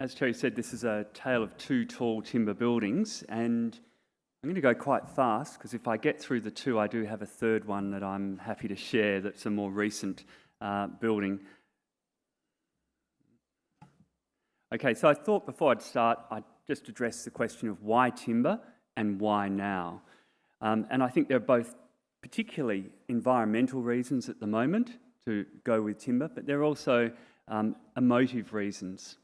As Terry said, this is a tale of two tall timber buildings, and I'm going to go quite fast because if I get through the two, I do have a third one that I'm happy to share that's a more recent building. Okay, so I thought before I'd start, I'd just address the question of why timber and why now. And I think there are both particularly environmental reasons at the moment to go with timber, but there are also emotive reasons.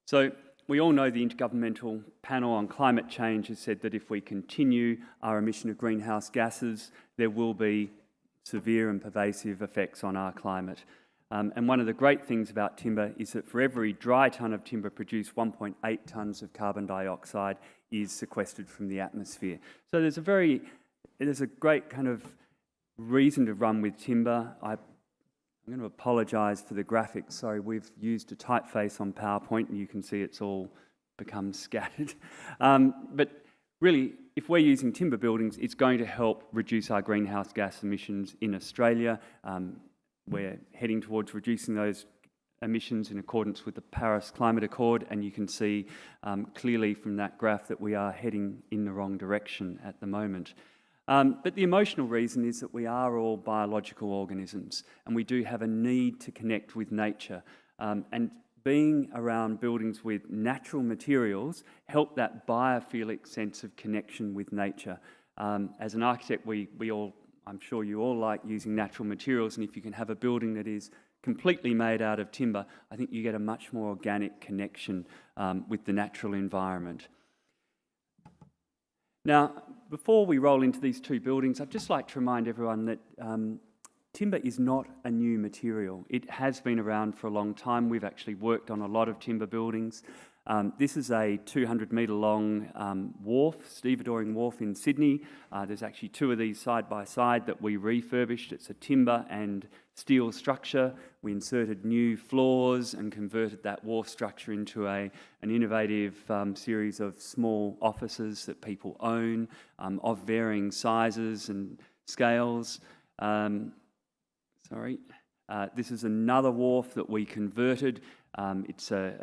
So we all know the Intergovernmental Panel on Climate Change has said that if we continue our emission of greenhouse gases, there will be severe and pervasive effects on our climate. And one of the great things about timber is that for every dry tonne of timber produced, 1.8 tonnes of carbon dioxide is sequestered from the atmosphere. So there's a great kind of reason to run with timber. I'm going to apologise for the graphics. Sorry, we've used a typeface on PowerPoint and you can see it's all become scattered. But really, if we're using timber buildings, it's going to help reduce our greenhouse gas emissions in Australia. We're heading towards reducing those emissions in accordance with the Paris Climate Accord, and you can see clearly from that graph that we are heading in the wrong direction at the moment. But the emotional reason is that we are all biological organisms and we do have a need to connect with nature. And being around buildings with natural materials help that biophilic sense of connection with nature. As an architect, I'm sure you all like using natural materials, and if you can have a building that is completely made out of timber, I think you get a much more organic connection with the natural environment. Now, before we roll into these two buildings, I'd just like to remind everyone that timber is not a new material. It has been around for a long time. We've actually worked on a lot of timber buildings. This is a 200-metre long wharf, stevedoring wharf in Sydney. There's actually two of these side by side that we refurbished. It's a timber and steel structure. We inserted new floors and converted that wharf structure into an innovative series of small offices that people own of varying sizes and scales. This is another wharf that we converted. It's a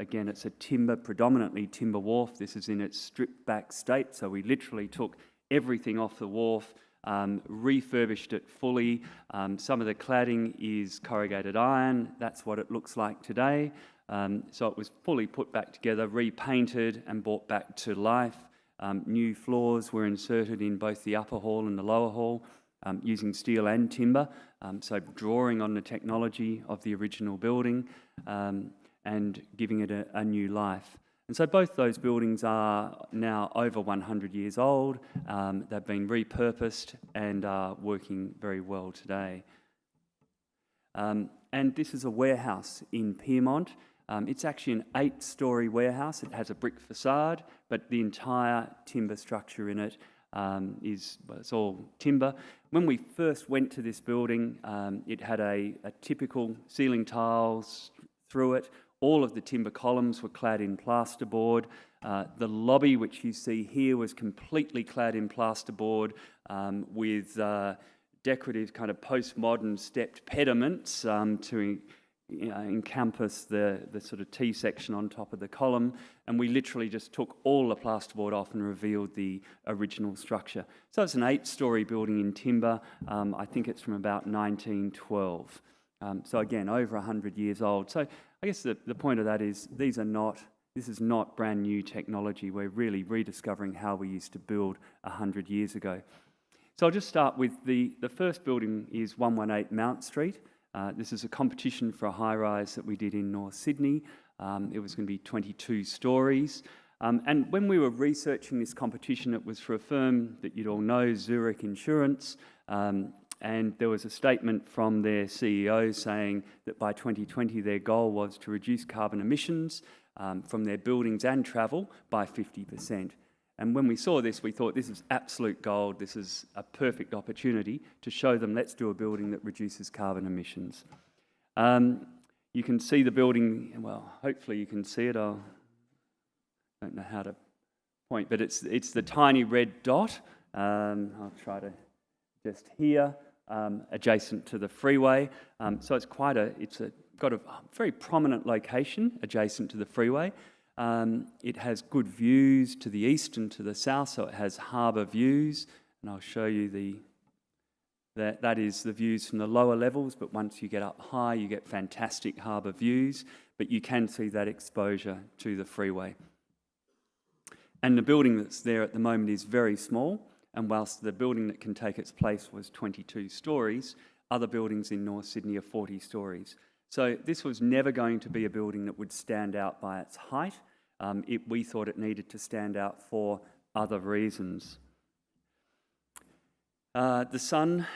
predominantly timber wharf. This is in its stripped back state, so we literally took everything off the wharf, refurbished it fully. Some of the cladding is corrugated iron. That's what it looks like today. So it was fully put back together, repainted and brought back to life. New floors were inserted in both the upper hall and the lower hall using steel and timber, so drawing on the technology of the original building. And giving it a new life. And so both those buildings are now over 100 years old. They've been repurposed and are working very well today. And this is a warehouse in Pyrmont. It's actually an 8-storey warehouse. It has a brick facade, but the entire timber structure in it it's all timber. When we first went to this building, it had a typical ceiling tiles through it. All of the timber columns were clad in plasterboard. The lobby, which you see here, was completely clad in plasterboard with decorative kind of postmodern stepped pediments to encompass the sort of T-section on top of the column. And we literally just took all the plasterboard off and revealed the original structure. So it's an 8-storey building in timber. I think it's from about 1912. So again, over 100 years old. So I guess the point of that is this is not brand new technology. We're really rediscovering how we used to build 100 years ago. So I'll just start with the first building is 118 Mount Street. This is a competition for a high-rise that we did in North Sydney. It was going to be 22 stories. And when we were researching this competition, it was for a firm that you'd all know, Zurich Insurance. And there was a statement from their CEO saying that by 2020 their goal was to reduce carbon emissions from their buildings and travel by 50%. And when we saw this, we thought this is absolute gold. This is a perfect opportunity to show them, let's do a building that reduces carbon emissions. You can see the building, well, hopefully you can see it. I don't know how to point, but it's the tiny red dot. I'll try to just here. Adjacent to the freeway, so it's a got a very prominent location adjacent to the freeway. It has good views to the east and to the south, so it has harbour views, and I'll show you that is the views from the lower levels, but once you get up high you get fantastic harbour views, but you can see that exposure to the freeway. And the building that's there at the moment is very small, and whilst the building that can take its place was 22 stories, other buildings in North Sydney are 40 stories. So this was never going to be a building that would stand out by its height. We thought it needed to stand out for other reasons. The sun,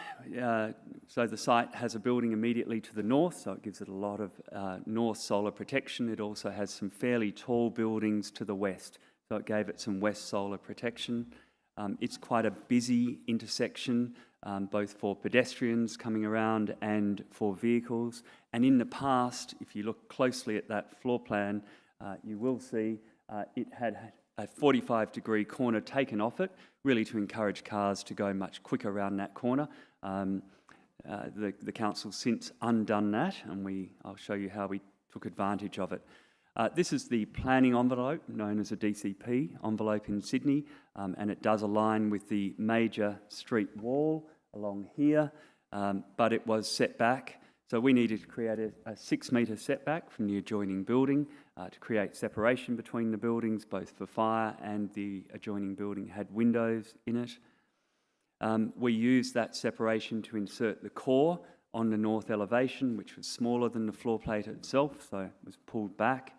so the site has a building immediately to the north, so it gives it a lot of north solar protection. It also has some fairly tall buildings to the west, so it gave it some west solar protection. It's quite a busy intersection, both for pedestrians coming around and for vehicles. And in the past, if you look closely at that floor plan, you will see it had a 45-degree corner taken off it, really to encourage cars to go much quicker around that corner. The council's since undone that, and I'll show you how we took advantage of it. This is the planning envelope, known as a DCP envelope in Sydney, and it does align with the major street wall along here, but it was set back. So we needed to create a 6-metre setback from the adjoining building to create separation between the buildings, both for fire, and the adjoining building had windows in it. We used that separation to insert the core on the north elevation, which was smaller than the floor plate itself, so it was pulled back.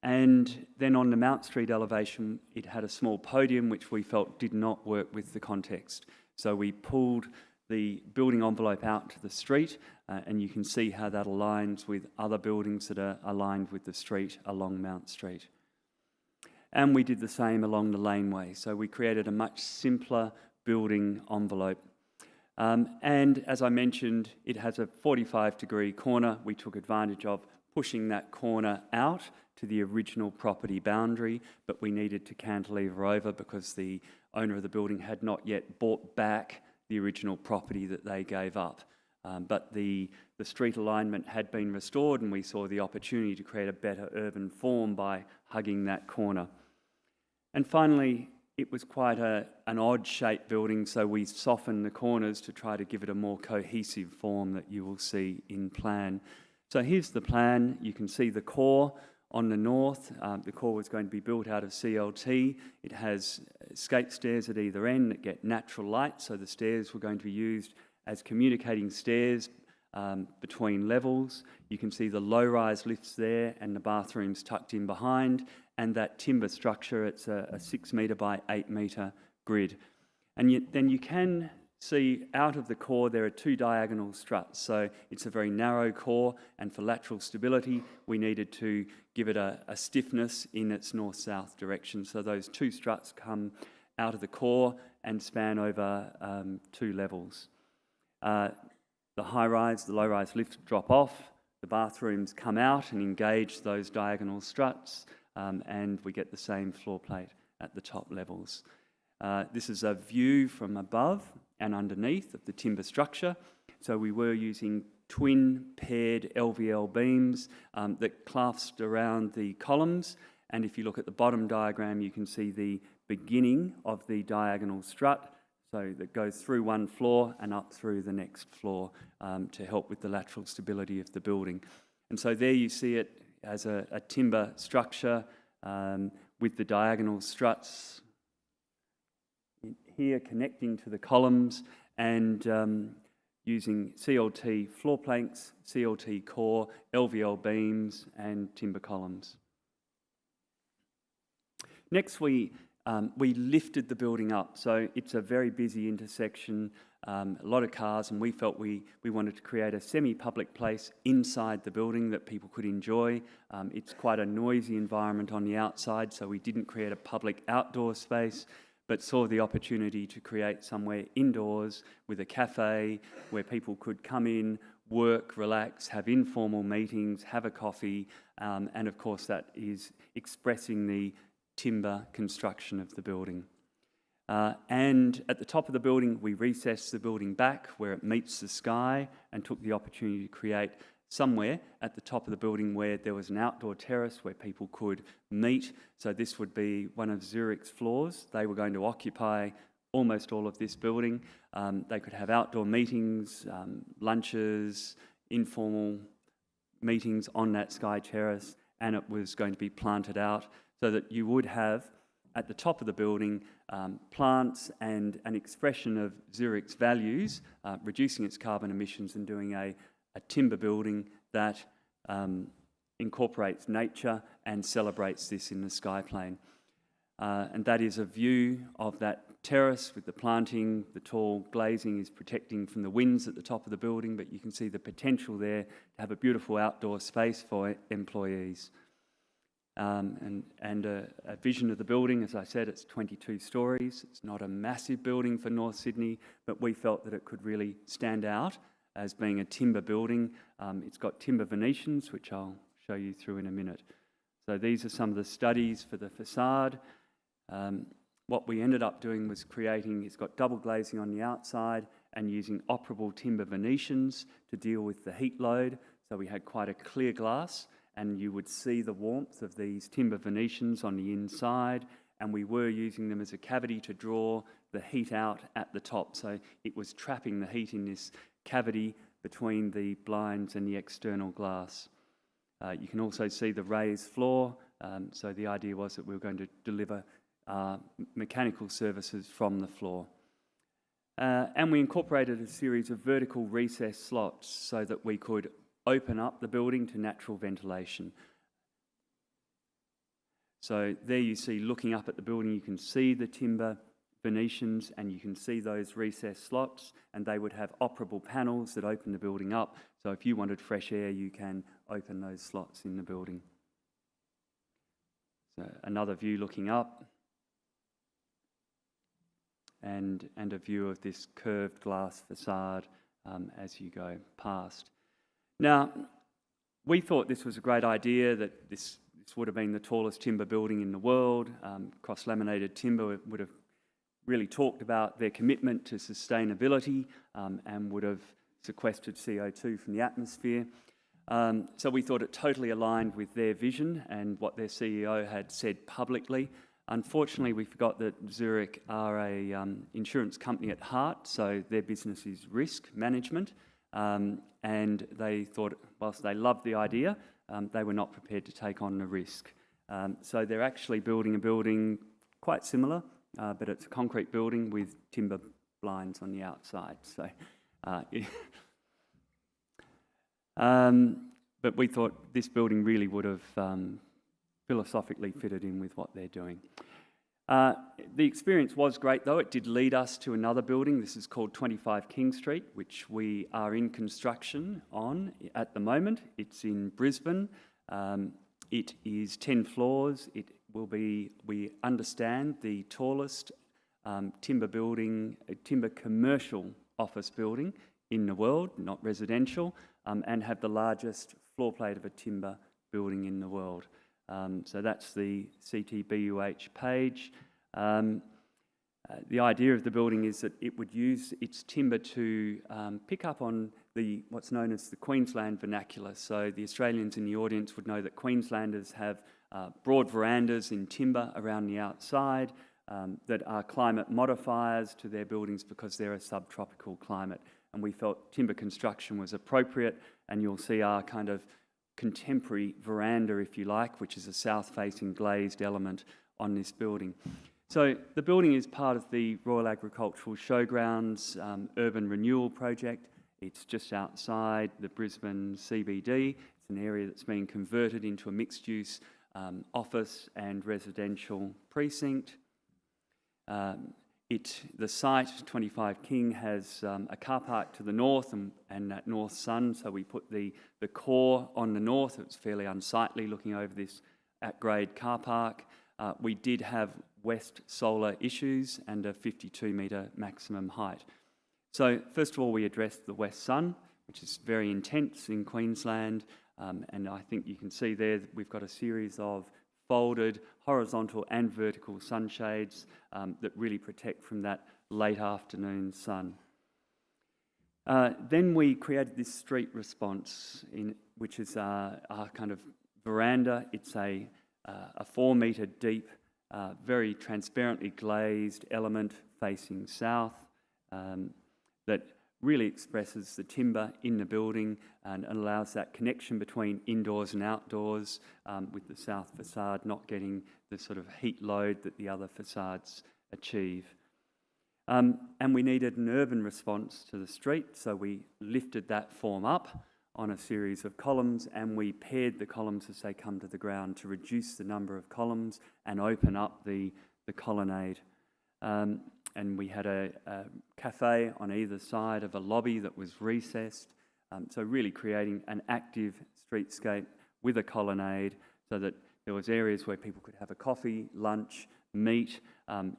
And then on the Mount Street elevation, it had a small podium which we felt did not work with the context. So we pulled the building envelope out to the street, and you can see how that aligns with other buildings that are aligned with the street along Mount Street. And we did the same along the laneway, so we created a much simpler building envelope. And as I mentioned, it has a 45-degree corner. We took advantage of pushing that corner out to the original property boundary, but we needed to cantilever over because the owner of the building had not yet bought back the original property that they gave up. But the street alignment had been restored, and we saw the opportunity to create a better urban form by hugging that corner. And finally, it was quite an odd-shaped building, so we softened the corners to try to give it a more cohesive form that you will see in plan. So here's the plan. You can see the core on the north. The core was going to be built out of CLT. It has escape stairs at either end that get natural light, so the stairs were going to be used as communicating stairs between levels. You can see the low-rise lifts there and the bathrooms tucked in behind, and that timber structure. It's a 6-metre by 8-metre grid. And then you can see out of the core there are 2 diagonal struts, so it's a very narrow core, and for lateral stability we needed to give it a stiffness in its north-south direction. So those 2 struts come out of the core and span over 2 levels. The high-rise, the low-rise lifts drop off, the bathrooms come out and engage those diagonal struts, and we get the same floor plate at the top levels. This is a view from above and underneath of the timber structure. So we were using twin paired LVL beams that clasped around the columns, and if you look at the bottom diagram you can see the beginning of the diagonal strut, so that goes through one floor and up through the next floor to help with the lateral stability of the building. And so there you see it as a timber structure with the diagonal struts here connecting to the columns, and using CLT floor planks, CLT core, LVL beams and timber columns. Next we lifted the building up, so it's a very busy intersection, a lot of cars, and we felt we wanted to create a semi-public place inside the building that people could enjoy. It's quite a noisy environment on the outside, so we didn't create a public outdoor space, but saw the opportunity to create somewhere indoors with a cafe where people could come in, work, relax, have informal meetings, have a coffee, and of course that is expressing the timber construction of the building. And at the top of the building, we recessed the building back where it meets the sky and took the opportunity to create somewhere at the top of the building where there was an outdoor terrace where people could meet. So this would be one of Zurich's floors. They were going to occupy almost all of this building. They could have outdoor meetings, lunches, informal meetings on that sky terrace, and it was going to be planted out so that you would have at the top of the building plants and an expression of Zurich's values, reducing its carbon emissions and doing a timber building that incorporates nature and celebrates this in the sky plane. And that is a view of that terrace with the planting. The tall glazing is protecting from the winds at the top of the building, but you can see the potential there to have a beautiful outdoor space for employees. And a vision of the building, as I said, it's 22 stories. It's not a massive building for North Sydney, but we felt that it could really stand out as being a timber building. It's got timber Venetians, which I'll show you through in a minute. So these are some of the studies for the facade. What we ended up doing was creating, it's got double glazing on the outside and using operable timber Venetians to deal with the heat load. So we had quite a clear glass, and you would see the warmth of these timber Venetians on the inside, and we were using them as a cavity to draw the heat out at the top. So it was trapping the heat in this cavity between the blinds and the external glass. You can also see the raised floor. So the idea was that we were going to deliver mechanical services from the floor. And we incorporated a series of vertical recess slots so that we could open up the building to natural ventilation. So there you see, looking up at the building, you can see the timber Venetians and you can see those recess slots, and they would have operable panels that open the building up. So if you wanted fresh air, you can open those slots in the building. So another view looking up, and a view of this curved glass facade as you go past. Now, we thought this was a great idea, that this would have been the tallest timber building in the world. Cross-laminated timber would have really talked about their commitment to sustainability and would have sequestered CO2 from the atmosphere. So we thought it totally aligned with their vision and what their CEO had said publicly. Unfortunately, we forgot that Zurich are a insurance company at heart, so their business is risk management. And they thought, whilst they loved the idea, they were not prepared to take on the risk. So they're actually building a building quite similar, but it's a concrete building with timber blinds on the outside. So, but we thought this building really would have philosophically fitted in with what they're doing. The experience was great though. It did lead us to another building. This is called 25 King Street, which we are in construction on at the moment. It's in Brisbane. It is 10 floors. It will be, we understand, the tallest timber building, timber commercial office building in the world, not residential, and have the largest floor plate of a timber building in the world. So that's the CTBUH page. The idea of the building is that it would use its timber to pick up on what's known as the Queensland vernacular. So the Australians in the audience would know that Queenslanders have broad verandas in timber around the outside that are climate modifiers to their buildings because they're a subtropical climate. And we felt timber construction was appropriate, and you'll see our kind of contemporary veranda, if you like, which is a south-facing glazed element on this building. So the building is part of the Royal Agricultural Showgrounds urban renewal project. It's just outside the Brisbane CBD. It's an area that's being converted into a mixed-use office and residential precinct. The site, 25 King, has a car park to the north and that north sun, so we put the core on the north. It was fairly unsightly looking over this at-grade car park. We did have west solar issues and a 52-metre maximum height. So first of all, we addressed the west sun, which is very intense in Queensland, and I think you can see there that we've got a series of folded horizontal and vertical sunshades that really protect from that late afternoon sun. Then we created this street response, which is our kind of veranda. It's a 4 metre deep, very transparently glazed element facing south that really expresses the timber in the building and allows that connection between indoors and outdoors, with the south facade not getting the sort of heat load that the other facades achieve. And we needed an urban response to the street, so we lifted that form up on a series of columns, and we paired the columns as they come to the ground to reduce the number of columns and open up the colonnade. And we had a cafe on either side of a lobby that was recessed, so really creating an active streetscape with a colonnade so that there was areas where people could have a coffee, lunch, meet,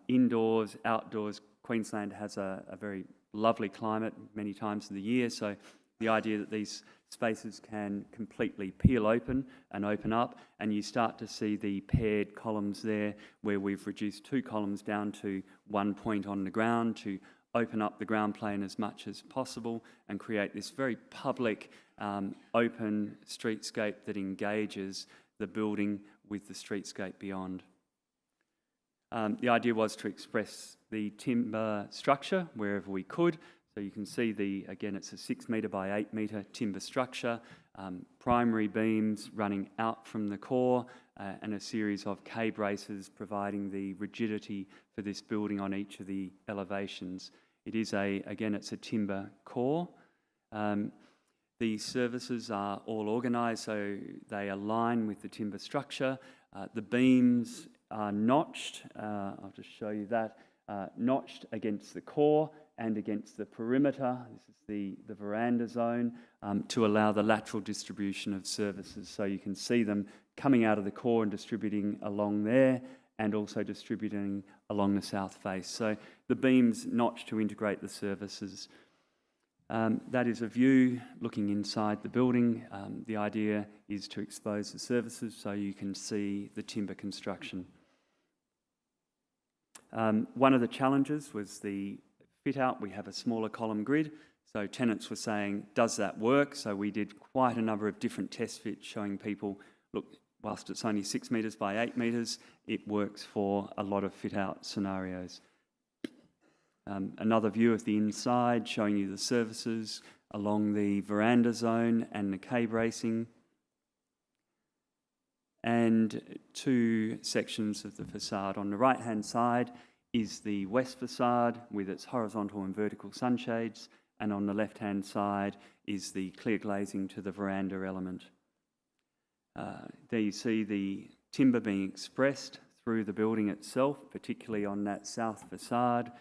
indoors, outdoors. Queensland has a very lovely climate many times of the year, so the idea that these spaces can completely peel open and open up, and you start to see the paired columns there where we've reduced 2 columns down to 1 point on the ground to open up the ground plane as much as possible and create this very public, open streetscape that engages the building with the streetscape beyond. The idea was to express the timber structure wherever we could. So you can see again, it's a 6 metre by 8 metre timber structure, primary beams running out from the core, and a series of K-braces providing the rigidity for this building on each of the elevations. It is it's a timber core. The services are all organised so they align with the timber structure. The beams are notched, I'll just show you that, notched against the core and against the perimeter. This is the veranda zone, to allow the lateral distribution of services. So you can see them coming out of the core and distributing along there and also distributing along the south face. So the beams notched to integrate the services. That is a view looking inside the building. The idea is to expose the services so you can see the timber construction. One of the challenges was the fit out. We have a smaller column grid, so tenants were saying, does that work? So we did quite a number of different test fits showing people, look, whilst it's only 6 metres by 8 metres, it works for a lot of fit out scenarios. Another view of the inside showing you the services along the veranda zone and the K-bracing. And 2 sections of the facade. On the right-hand side is the west facade with its horizontal and vertical sunshades, and on the left-hand side is the clear glazing to the veranda element. There you see the timber being expressed through the building itself, particularly on that south facade,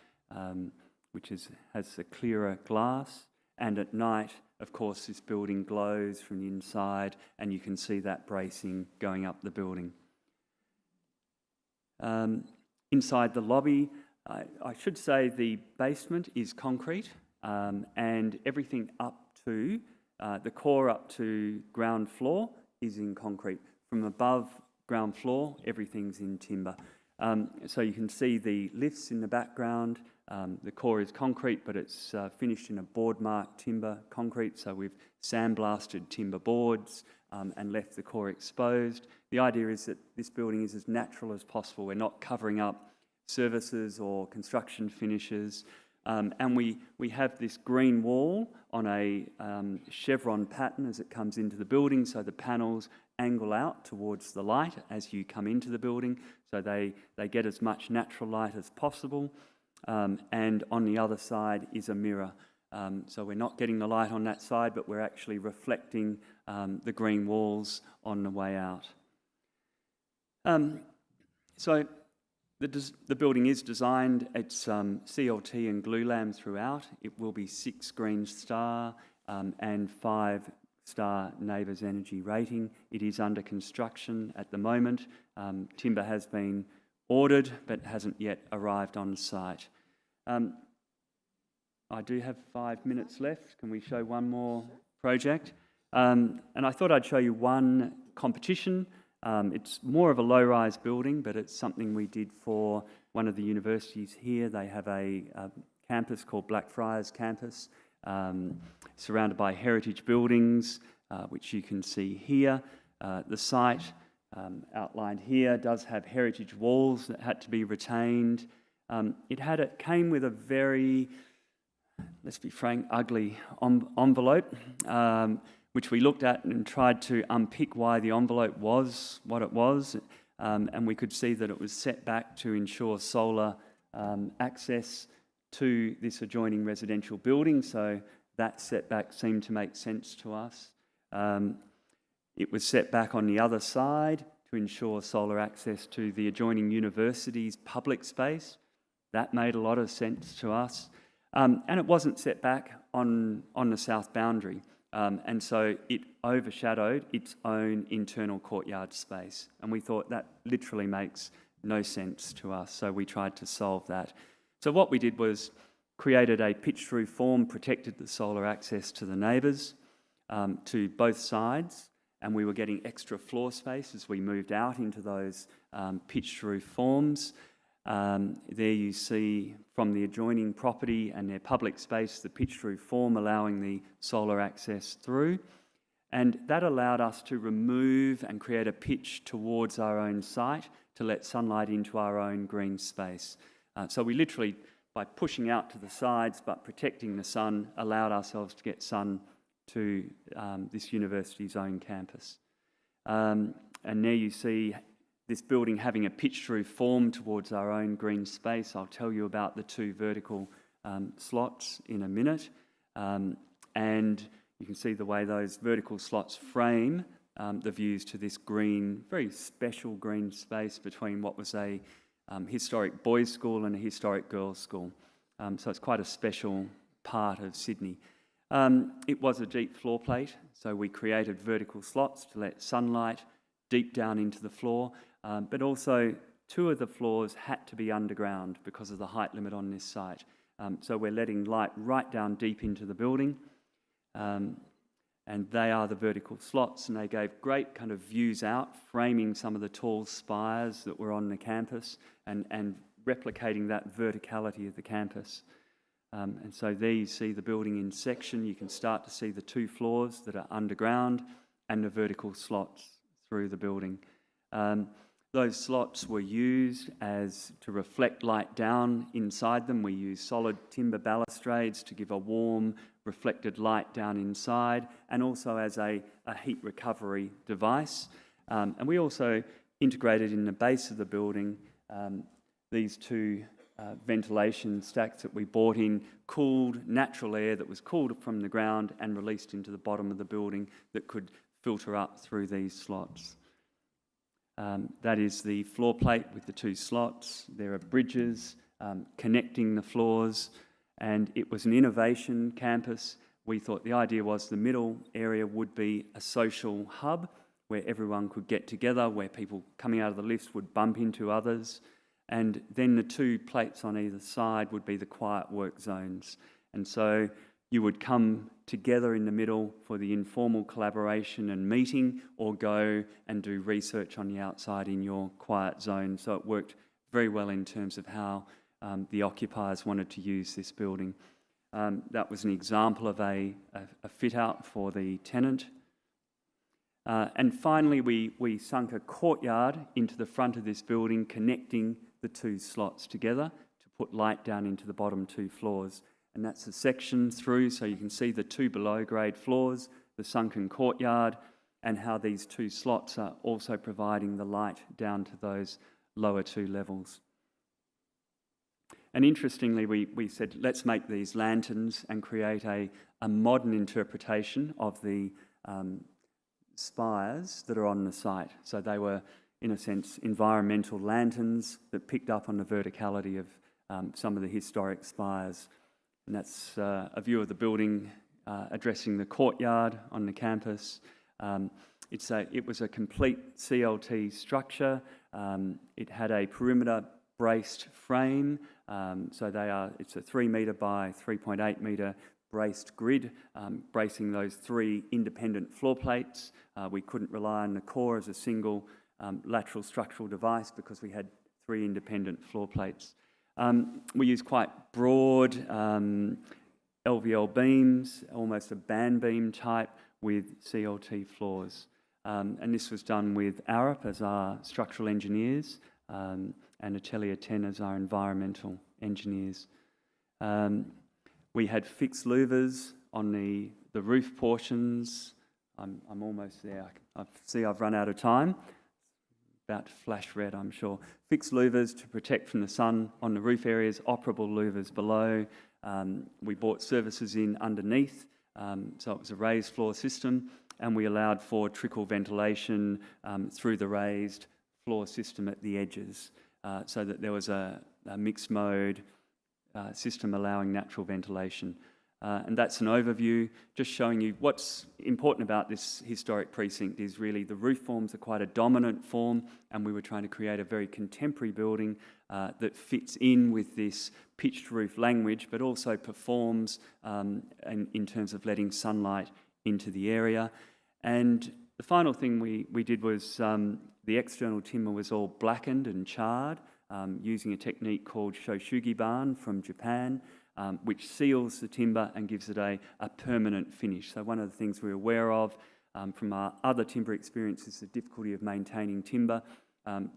which has a clearer glass. And at night, of course, this building glows from the inside and you can see that bracing going up the building. Inside the lobby, I should say the basement is concrete, and everything up to the core up to ground floor is in concrete. From above ground floor, everything's in timber. So you can see the lifts in the background. The core is concrete, but it's finished in a board-marked timber concrete, so we've sandblasted timber boards and left the core exposed. The idea is that this building is as natural as possible. We're not covering up services or construction finishes. And we have this green wall on a chevron pattern as it comes into the building, so the panels angle out towards the light as you come into the building, so they get as much natural light as possible. And on the other side is a mirror. So we're not getting the light on that side, but we're actually reflecting the green walls on the way out. So the building is designed, it's CLT and glulam throughout. It will be 6 Green Star and 5-star Neighbours Energy rating. It is under construction at the moment. Timber has been ordered but hasn't yet arrived on site. I do have 5 minutes left. Can we show one more project? And I thought I'd show you one competition. It's more of a low-rise building, but it's something we did for one of the universities here. They have a campus called Blackfriars Campus, surrounded by heritage buildings, which you can see here. The site outlined here does have heritage walls that had to be retained. It came with a very, let's be frank, ugly envelope, which we looked at and tried to unpick why the envelope was what it was. And we could see that it was set back to ensure solar access to this adjoining residential building, so that setback seemed to make sense to us. It was set back on the other side to ensure solar access to the adjoining university's public space. That made a lot of sense to us. And it wasn't set back on the south boundary. And so it overshadowed its own internal courtyard space. And we thought that literally makes no sense to us, so we tried to solve that. So what we did was created a pitched roof form, protected the solar access to the neighbours, to both sides, and we were getting extra floor space as we moved out into those pitched roof forms. There you see from the adjoining property and their public space the pitched roof form allowing the solar access through. And that allowed us to remove and create a pitch towards our own site to let sunlight into our own green space. So we literally, by pushing out to the sides but protecting the sun, allowed ourselves to get sun to this university's own campus. And there you see this building having a pitched roof form towards our own green space. I'll tell you about the two vertical slots in a minute. And you can see the way those vertical slots frame the views to this green, very special green space between what was a historic boys' school and a historic girls' school. So it's quite a special part of Sydney. It was a deep floor plate, so we created vertical slots to let sunlight deep down into the floor, but also two of the floors had to be underground because of the height limit on this site. So we're letting light right down deep into the building, and they are the vertical slots, and they gave great kind of views out, framing some of the tall spires that were on the campus and replicating that verticality of the campus. And so there you see the building in section. You can start to see the two floors that are underground and the vertical slots through the building. Those slots were used to reflect light down inside them. We used solid timber balustrades to give a warm, reflected light down inside, and also as a heat recovery device. And we also integrated in the base of the building these two ventilation stacks that we bought in, cooled natural air that was cooled from the ground and released into the bottom of the building that could filter up through these slots. That is the floor plate with the two slots. There are bridges connecting the floors, and it was an innovation campus. We thought the idea was the middle area would be a social hub where everyone could get together, where people coming out of the lifts would bump into others, and then the two plates on either side would be the quiet work zones. And so you would come together in the middle for the informal collaboration and meeting, or go and do research on the outside in your quiet zone. So it worked very well in terms of how the occupiers wanted to use this building. That was an example of a fit-out for the tenant. And finally, we sunk a courtyard into the front of this building, connecting the two slots together to put light down into the bottom two floors. And that's a section through, so you can see the two below-grade floors, the sunken courtyard, and how these two slots are also providing the light down to those lower two levels. And interestingly, we said, let's make these lanterns and create a modern interpretation of the spires that are on the site. So they were, in a sense, environmental lanterns that picked up on the verticality of some of the historic spires. And that's a view of the building addressing the courtyard on the campus. It was a complete CLT structure. It had a perimeter braced frame. It's a 3 metre by 3.8 metre braced grid, bracing those three independent floor plates. We couldn't rely on the core as a single lateral structural device because we had three independent floor plates. We used quite broad LVL beams, almost a band beam type with CLT floors. And this was done with Arup as our structural engineers and Atelier 10 as our environmental engineers. We had fixed louvers on the roof portions. I'm almost there. I see I've run out of time. About to flash red, I'm sure. Fixed louvers to protect from the sun on the roof areas, operable louvers below. We brought services in underneath, so it was a raised floor system, and we allowed for trickle ventilation through the raised floor system at the edges, so that there was a mixed mode system allowing natural ventilation. And that's an overview, just showing you what's important about this historic precinct is really the roof forms are quite a dominant form, and we were trying to create a very contemporary building that fits in with this pitched roof language, but also performs in terms of letting sunlight into the area. And the final thing we did was the external timber was all blackened and charred using a technique called shoshugi-ban from Japan, which seals the timber and gives it a permanent finish. So one of the things we're aware of from our other timber experience is the difficulty of maintaining timber.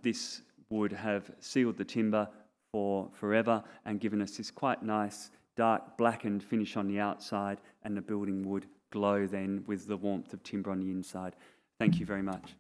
This would have sealed the timber for forever and given us this quite nice dark blackened finish on the outside, and the building would glow then with the warmth of timber on the inside. Thank you very much.